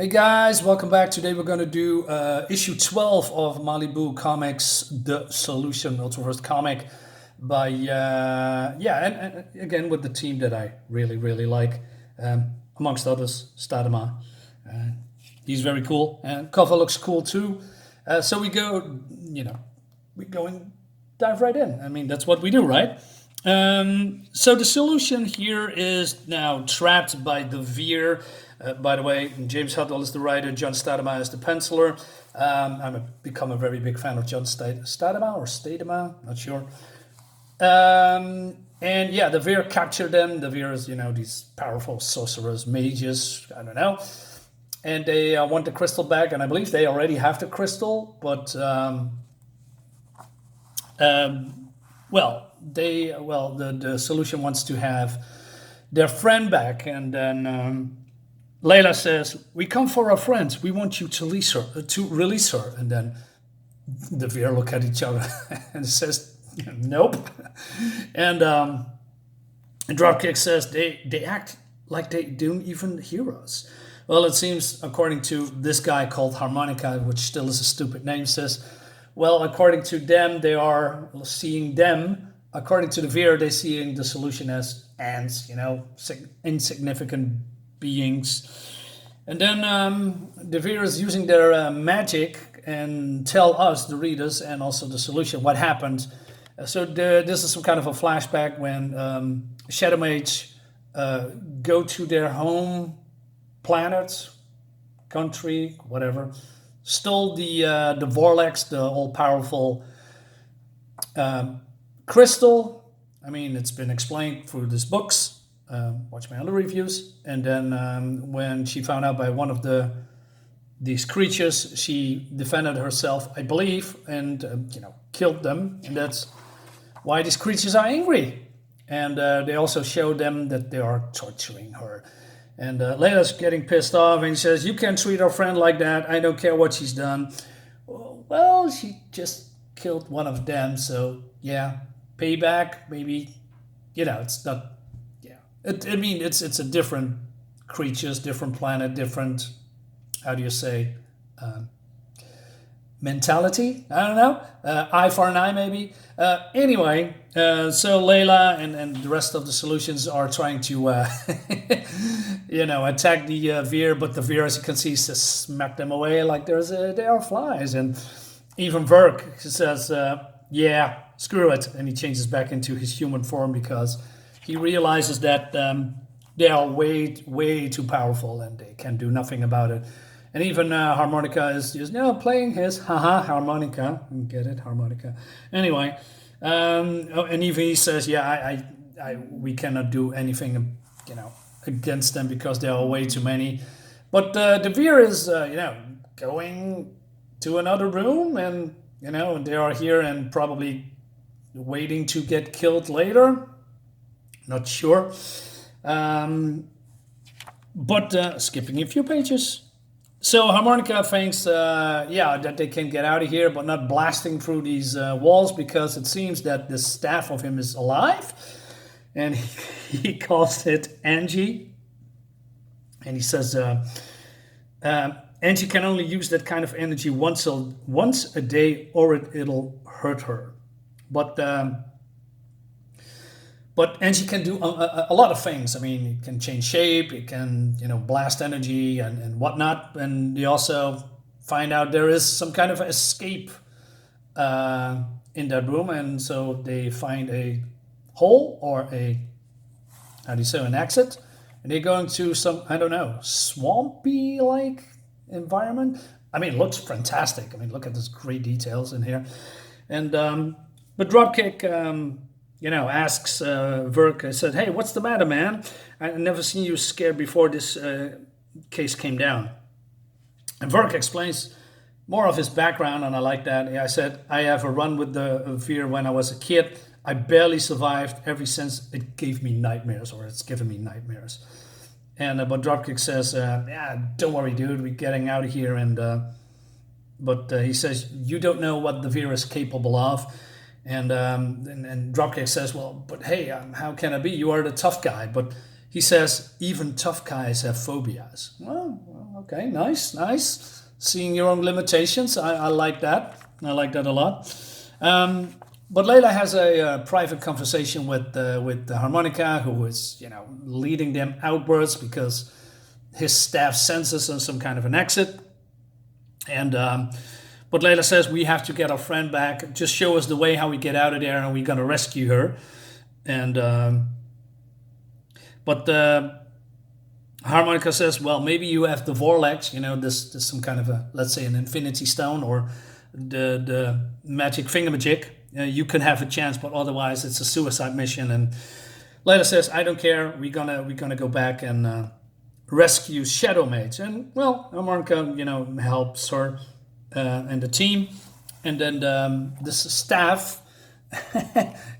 Hey guys, welcome back. Today we're going to do issue 12 of Malibu Comics, The Solution, Ultraverse comic by, and again with the team that I really like, amongst others, Statema. He's very cool, and cover looks cool too. So we go, we go and dive right in. I mean, that's what we do, right? So the solution here is now trapped by the Veer. By the way, James Hudnall is the writer, John Statema is the penciler. Become a very big fan of John Statema or Statema, not sure. And yeah, the Veer captured them. The Veer is, these powerful sorcerers, mages, I don't know. And they want the crystal back, and I believe they already have the crystal, but the solution wants to have their friend back, and then Layla says, "We come for our friends. We want you to release her." And then the Veer look at each other and says, "Nope." And Dropkick says they act like they don't even hear us. Well, it seems, according to this guy called Harmonica, which still is a stupid name, says, well, according to them, they are seeing them. According to the Veer, they're seeing the solution as ants, insignificant beings. And then the Veer is using their magic and tell us, the readers, and also the solution, what happened. So this is some kind of a flashback when Shadow Mage go to their home planet, country, whatever, stole the Vorlex, the all-powerful crystal. I mean, it's been explained through these books. Watch my other reviews. And then when she found out by one of these creatures, she defended herself, I believe, and killed them. And that's why these creatures are angry. And they also show them that they are torturing her. And Layla's getting pissed off, and he says, "You can't treat our friend like that. I don't care what she's done." Well, she just killed one of them, so yeah, payback, maybe. It's not. It's a different creatures, different planet, different. How do you say? Mentality? I don't know. Eye for an eye, maybe. Anyway, so Layla and the rest of the solutions are trying to, attack the Veer, but the Veer, as you can see, says smack them away like they are flies. And even Verk says, yeah, screw it. And he changes back into his human form because he realizes that they are way too powerful and they can do nothing about it. And even Harmonica is just playing his harmonica. Get it, harmonica. Anyway, and even he says, yeah, we cannot do anything, against them because there are way too many. But the Veer is, going to another room, and they are here and probably waiting to get killed later. Not sure. But skipping a few pages. So Harmonica thinks, that they can get out of here, but not blasting through these walls, because it seems that this staff of him is alive. And he calls it Angie. And he says, Angie can only use that kind of energy once a day, or it'll hurt her. But Angie can do a lot of things. I mean, it can change shape, it can, blast energy and whatnot. And they also find out there is some kind of escape in that room. And so they find a hole or an exit. And they go into some, I don't know, swampy-like environment. I mean, it looks fantastic. I mean, look at this great details in here. And but Dropkick... asks Verk, I said, "Hey, what's the matter, man? I never seen you scared before this case came down." And Verk explains more of his background, and I like that. I said, "I have a run with the Veer when I was a kid. I barely survived ever since it gave me nightmares, or it's given me nightmares." And but Dropkick says, "Don't worry, dude. We're getting out of here." And but he says, "You don't know what the Veer is capable of." And Dropkick says, "Well, but hey, how can it be? You are the tough guy." But he says, even tough guys have phobias. Well, okay, nice. Seeing your own limitations, I like that. I like that a lot. But Layla has a private conversation with the harmonica, who is, leading them outwards because his staff senses some kind of an exit. And but Layla says, we have to get our friend back. Just show us the way how we get out of there, and we're gonna rescue her. And but harmonica says, well, maybe you have the Vorlex, this some kind of a, let's say, an infinity stone, or the magic thingamajig. You can have a chance, but otherwise it's a suicide mission. And Layla says, I don't care. We're gonna go back and rescue Shadow Mage. And well, harmonica, helps her and the team. And then this staff,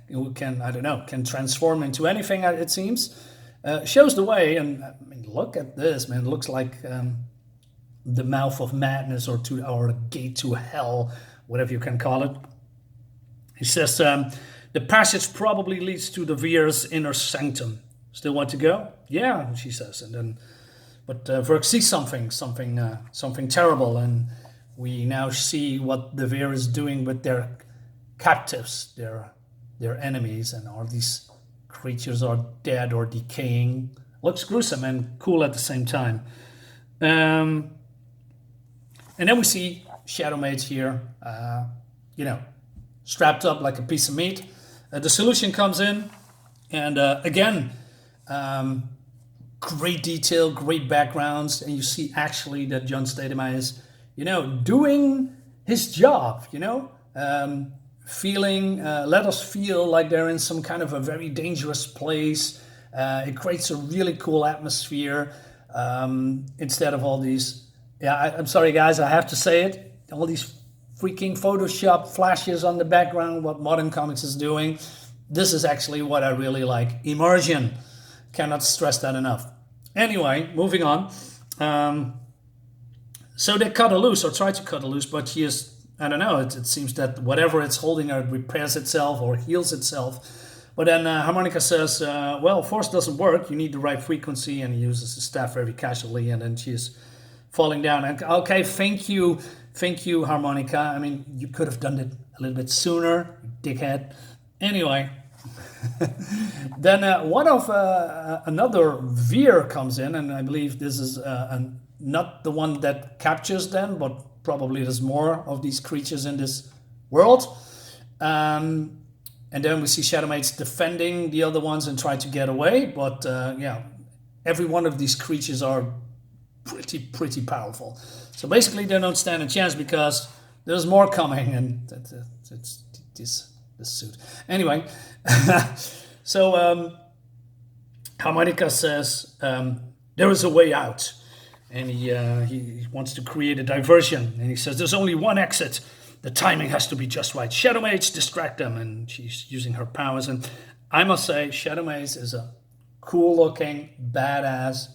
who can transform into anything, it seems, shows the way. And I mean, look at this, man. It looks like the mouth of madness, or the gate to hell, whatever you can call it. He says, the passage probably leads to the Veer's inner sanctum. Still want to go? Yeah, she says. And then, but Verk sees something terrible, and we now see what the Veer is doing with their captives, their enemies, and all these creatures are dead or decaying. Looks gruesome and cool at the same time. And then we see Shadow Mage here, strapped up like a piece of meat. The solution comes in, and again, great detail, great backgrounds, and you see actually that John Statema is, doing his job, let us feel like they're in some kind of a very dangerous place. It creates a really cool atmosphere, instead of all these, I'm sorry guys, I have to say it, all these freaking Photoshop flashes on the background, what modern comics is doing. This is actually what I really like. Immersion. Cannot stress that enough. Anyway, moving on. So they cut her loose, or try to cut her loose, but she is, I don't know, it seems that whatever it's holding her repairs itself or heals itself. But then harmonica says, well, force doesn't work. You need the right frequency, and he uses the staff very casually, and then she's falling down. And okay, thank you, harmonica. I mean, you could have done it a little bit sooner, dickhead. Anyway, then another Veer comes in, and I believe this is not the one that captures them, but probably there's more of these creatures in this world. And then we see Shadow Mage defending the other ones and try to get away. But every one of these creatures are pretty powerful. So basically they don't stand a chance because there's more coming, and it's this suit. Anyway, so harmonica says there is a way out, and he wants to create a diversion, and he says there's only one exit. The timing has to be just right. Shadow Mage, distract them, and she's using her powers. And I must say, Shadow Mage is a cool-looking, badass,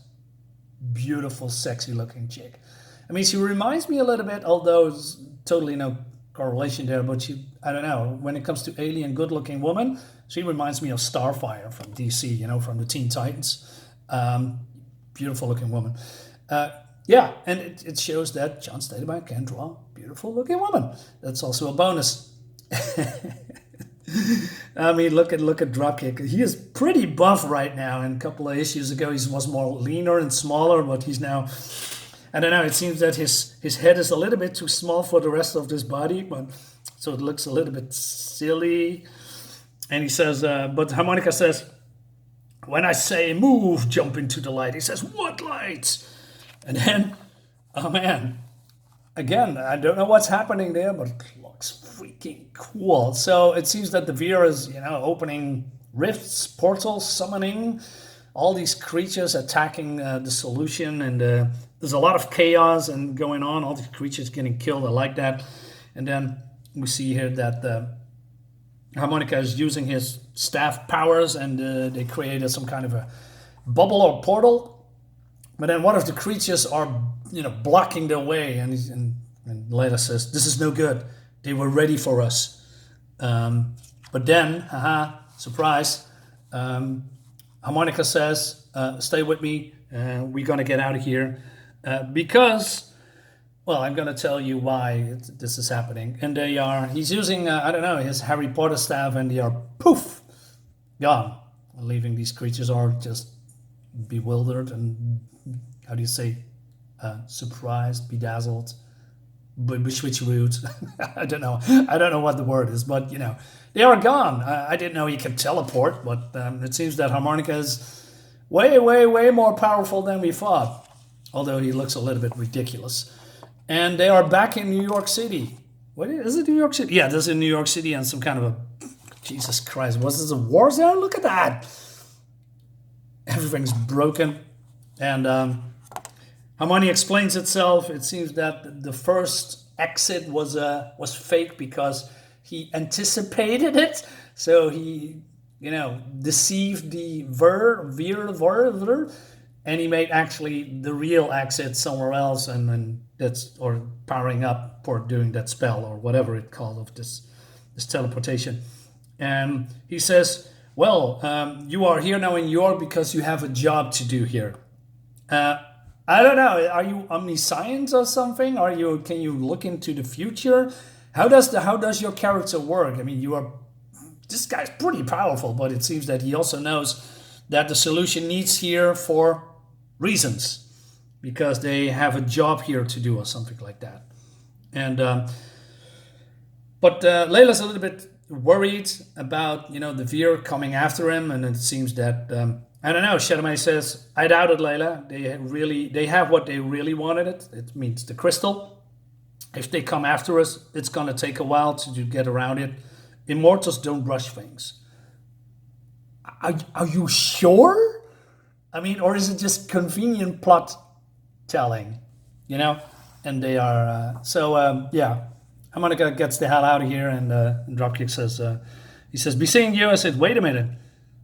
beautiful, sexy-looking chick. I mean, she reminds me a little bit, although there's totally no correlation there, but she, I don't know, when it comes to alien good-looking woman, she reminds me of Starfire from DC, from the Teen Titans. Beautiful-looking woman. And it shows that John Statema can draw beautiful-looking woman. That's also a bonus. I mean, look at Dropkick. He is pretty buff right now. And a couple of issues ago, he was more leaner and smaller, but he's now, I don't know, it seems that his head is a little bit too small for the rest of his body, but so it looks a little bit silly. And he says, but harmonica says, when I say move, jump into the light. He says, what light? And then, oh man, again, I don't know what's happening there, but it looks freaking cool. So it seems that the Veer is, opening rifts, portals, summoning all these creatures, attacking the solution, and there's a lot of chaos and going on. All these creatures getting killed. I like that. And then we see here that harmonica is using his staff powers, and they created some kind of a bubble or portal. But then one of the creatures are, blocking their way, and Layla says, "This is no good. They were ready for us." But then, surprise, harmonica says, stay with me. We're gonna get out of here because, well, I'm gonna tell you why this is happening. And he's using, I don't know, his Harry Potter staff, and they are poof, gone, leaving these creatures are just bewildered and, how do you say, surprised, bedazzled, switcherooed. I don't know what the word is, but you know, they are gone. I didn't know he could teleport, but it seems that Harmonica is way, way, way more powerful than we thought, although he looks a little bit ridiculous. And they are back in New York City. What is it, New York City? Yeah, this is in New York City, and some kind of a, Jesus Christ, was this a war zone? Look at that. Everything's broken. And Harmonia explains itself. It seems that the first exit was fake because he anticipated it. So he, you know, deceived the Ver, and he made actually the real exit somewhere else, and that's, or powering up for doing that spell or whatever it called of this teleportation. And he says, well, you are here now in New York because you have a job to do here. I don't know. Are you omniscient or something? Can you look into the future? How does your character work? I mean, this guy's pretty powerful, but it seems that he also knows that the solution needs here for reasons, because they have a job here to do or something like that. And but Layla's a little bit worried about, you know, the Veer coming after him, and it seems that I don't know. Statema says, I doubt it, Layla. They have what they really wanted. It means the crystal. If they come after us, it's gonna take a while to get around it. Immortals don't rush things. Are you sure? I mean, or is it just convenient plot telling? You know? And they are yeah. Harmonica gets the hell out of here, and Dropkick says, he says, be seeing you. I said, wait a minute.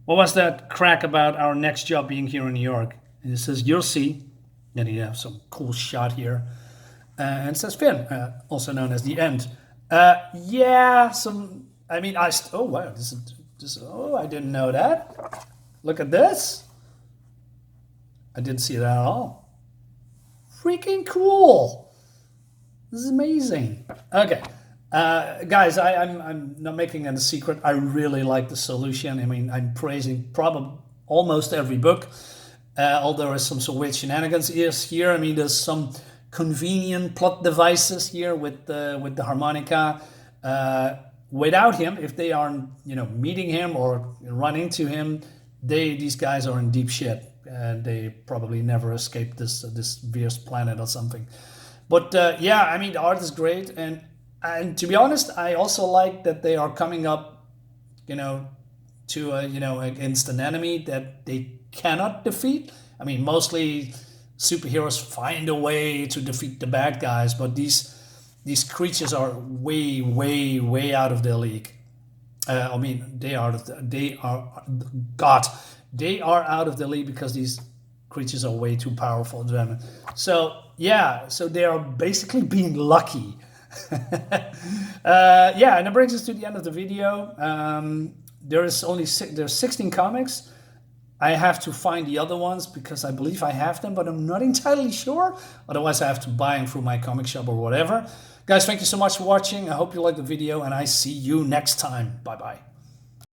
What was that crack about our next job being here in New York? And he says, you'll see. Then he has some cool shot here. And it says Finn, also known as the End. Yeah, oh wow, I didn't know that. Look at this. I didn't see that at all. Freaking cool. This is amazing. Okay. Guys, I'm not making it a secret. I really like the solution. I mean, I'm praising probably almost every book. Although there is some weird shenanigans here. I mean, there's some convenient plot devices here with the Harmonica. Without him, if they aren't, you know, meeting him or run into him, these guys are in deep shit. They probably never escaped this Veer's planet or something. But yeah, I mean, the art is great, and to be honest, I also like that they are coming up, you know, to against an enemy that they cannot defeat. I mean, mostly superheroes find a way to defeat the bad guys, but these creatures are way, way, way out of their league. I mean, they are out of the league because these creatures are way too powerful. So yeah, so they are basically being lucky. Yeah, and that brings us to the end of the video. There's 16 comics. I have to find the other ones because I believe I have them, but I'm not entirely sure. Otherwise, I have to buy them through my comic shop or whatever. Guys, thank you so much for watching. I hope you liked the video, and I see you next time. Bye-bye.